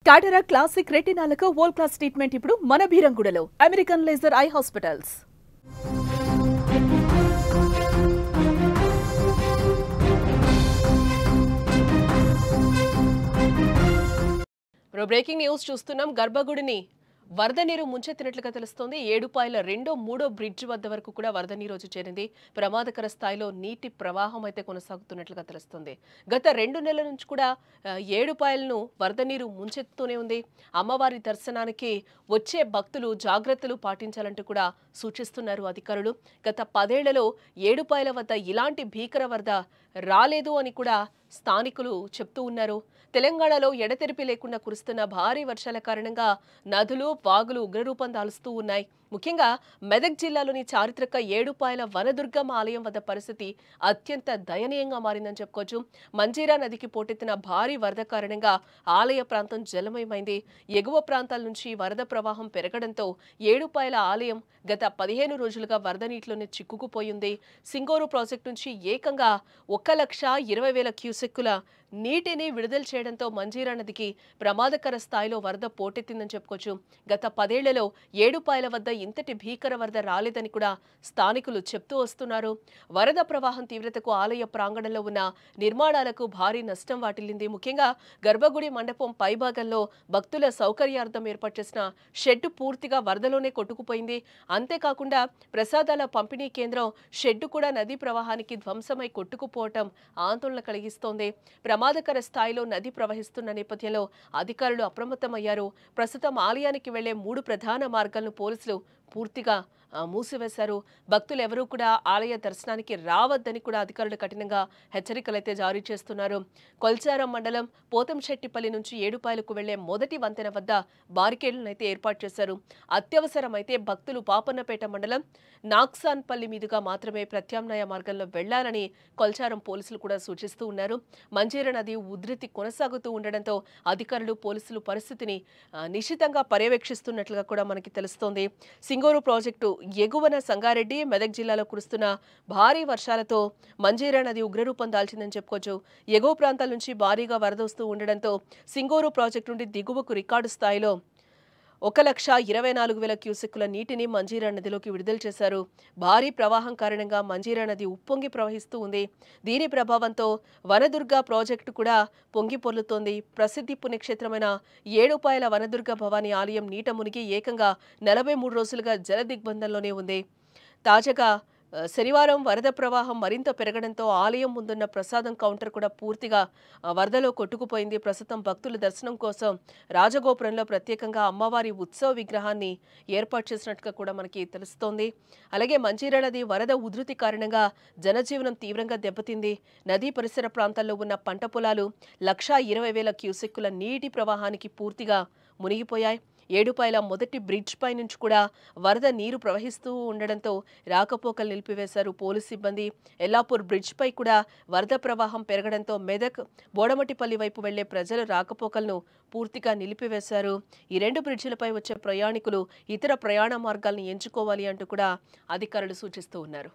Cataract classic రెటినాలకు world class treatment ఇప్పుడు మన బీరంగూడలో American laser eye hospitals. Breaking news చూస్తున్నాం. గర్భగుడిని వరద నీరు ముంచెత్తినట్లుగా తెలుస్తోంది. ఏడుపాయల మూడో బ్రిడ్జ్ వద్ద వరకు కూడా వరద నీరు వచ్చి చేరింది. ప్రమాదకర స్థాయిలో నీటి ప్రవాహం అయితే కొనసాగుతున్నట్లుగా తెలుస్తోంది. గత 2 నెలల నుంచి కూడా ఏడుపాయలను వరద నీరు ముంచెత్తుతూనే ఉంది. అమ్మవారి దర్శనానికి వచ్చే భక్తులు జాగ్రత్తలు పాటించాలంటూ కూడా సూచిస్తున్నారు అధికారులు. గత 10 ఏళ్లలో ఏడుపాయల వద్ద ఇలాంటి భీకర వరద రాలేదు అని కూడా స్థానికులు చెప్తూ ఉన్నారు. తెలంగాణలో ఎడతెరిపి లేకుండా కురుస్తున్న భారీ వర్షాల కారణంగా నదులు, వాగులు ఉగ్రరూపం దాలుస్తూ ఉన్నాయి. ముఖ్యంగా మెదక్ జిల్లాలోని చారిత్రక ఏడుపాయల వనదుర్గమ్మ ఆలయం వద్ద పరిస్థితి అత్యంత దయనీయంగా మారిందని చెప్పుకోవచ్చు. మంజీరా నదికి పోటెత్తిన భారీ వరద కారణంగా ఆలయ ప్రాంతం జలమయమైంది. ఎగువ ప్రాంతాల నుంచి వరద ప్రవాహం పెరగడంతో ఏడుపాయల ఆలయం గత 15 రోజులుగా వరద నీటిలోనే చిక్కుకుపోయింది. సింగూరు ప్రాజెక్టు నుంచి ఏకంగా 1,20,000 క్యూసెక్కుల నీటిని విడుదల చేయడంతో మంజీరా నదికి ప్రమాదకర స్థాయిలో వరద పోటెత్తిందని చెప్పుకోవచ్చు. గత 10 ఏళ్లలో ఏడుపాయల వద్ద ఇంతటి భీకర వరద రాలేదని కూడా స్థానికులు చెప్తూ వస్తున్నారు. వరద ప్రవాహం తీవ్రతకు ఆలయ ప్రాంగణంలో ఉన్న నిర్మాణాలకు భారీ నష్టం వాటిల్లింది. ముఖ్యంగా గర్భగుడి మండపం పైభాగంలో భక్తుల సౌకర్యార్థం ఏర్పాటు చేసిన షెడ్డు పూర్తిగా వరదలోనే కొట్టుకుపోయింది. అంతేకాకుండా ప్రసాదాల పంపిణీ కేంద్రం షెడ్డు కూడా నదీ ప్రవాహానికి ధ్వంసమై కొట్టుకుపోవటం ఆందోళన కలిగిస్తోంది. ప్రమాదకర స్థాయిలో నది ప్రవహిస్తున్న నేపథ్యంలో అధికారులు అప్రమత్తమయ్యారు. ప్రస్తుతం ఆలయానికి వెళ్లే 3 ప్రధాన మార్గాలను పోలీసులు పూర్తిగా మూసివేశారు. భక్తులు ఎవరూ కూడా ఆలయ దర్శనానికి రావద్దని కూడా అధికారులు కఠినంగా హెచ్చరికలైతే జారీ చేస్తున్నారు. కొల్చారం మండలం పోతంశెట్టిపల్లి నుంచి ఏడుపాయలకు వెళ్లే మొదటి వంతెన వద్ద బారికేడ్లను అయితే ఏర్పాటు చేశారు. అత్యవసరమైతే భక్తులు పాపన్నపేట మండలం నాక్సాన్పల్లి మీదుగా మాత్రమే ప్రత్యామ్నాయ మార్గంలో వెళ్లాలని కొల్చారం పోలీసులు కూడా సూచిస్తూ ఉన్నారు. మంజీరా నది ఉధృతి కొనసాగుతూ ఉండడంతో అధికారులు పోలీసులు పరిస్థితిని నిశితంగా పర్యవేక్షిస్తున్నట్లుగా కూడా మనకి తెలుస్తోంది. సింగూరు ప్రాజెక్టు ఎగువన సంగారెడ్డి, మెదక్ జిల్లాలో కురుస్తున్న భారీ వర్షాలతో మంజీరా నది ఉగ్రరూపం దాల్చిందని చెప్పుకోవచ్చు. ఎగువ ప్రాంతాల నుంచి భారీగా వరదొస్తూ ఉండడంతో సింగూరు ప్రాజెక్టు నుండి దిగువకు రికార్డు స్థాయిలో 1,24,000 క్యూసెక్కుల నీటిని మంజీరా నదిలోకి విడుదల చేశారు. భారీ ప్రవాహం కారణంగా మంజీరా నది ఉప్పొంగి ప్రవహిస్తూ ఉంది. దీని ప్రభావంతో వనదుర్గ ప్రాజెక్టు కూడా పొంగి పొర్లుతోంది. ప్రసిద్ధి పుణ్యక్షేత్రమైన ఏడుపాయల వనదుర్గ భవానీ ఆలయం నీట మునిగి ఏకంగా 43 రోజులుగా జల దిగ్బంధంలోనే ఉంది. తాజాగా శనివారం వరద ప్రవాహం మరింత పెరగడంతో ఆలయం ముందున్న ప్రసాదం కౌంటర్ కూడా పూర్తిగా వరదలో కొట్టుకుపోయింది. ప్రస్తుతం భక్తుల దర్శనం కోసం రాజగోపురంలో ప్రత్యేకంగా అమ్మవారి ఉత్సవ విగ్రహాన్ని ఏర్పాటు చేసినట్టుగా కూడా మనకి తెలుస్తోంది. అలాగే మంజీరా నది వరద ఉధృతి కారణంగా జనజీవనం తీవ్రంగా దెబ్బతింది. నదీ పరిసర ప్రాంతాల్లో ఉన్న పంట పొలాలు 1,20,000 క్యూసెక్కుల నీటి ప్రవాహానికి పూర్తిగా మునిగిపోయాయి. ఏడుపాయల మొదటి బ్రిడ్జ్ పై నుంచి కూడా వరద నీరు ప్రవహిస్తూ ఉండడంతో రాకపోకలు నిలిపివేశారు పోలీసు సిబ్బంది. ఎల్లాపూర్ బ్రిడ్జ్ పై కూడా వరద ప్రవాహం పెరగడంతో మెదక్, బోడమటిపల్లి వైపు వెళ్లే ప్రజల రాకపోకలను పూర్తిగా నిలిపివేశారు. ఈ 2 బ్రిడ్జిలపై వచ్చే ప్రయాణికులు ఇతర ప్రయాణ మార్గాలను ఎంచుకోవాలి అంటూ కూడా అధికారులు సూచిస్తూ ఉన్నారు.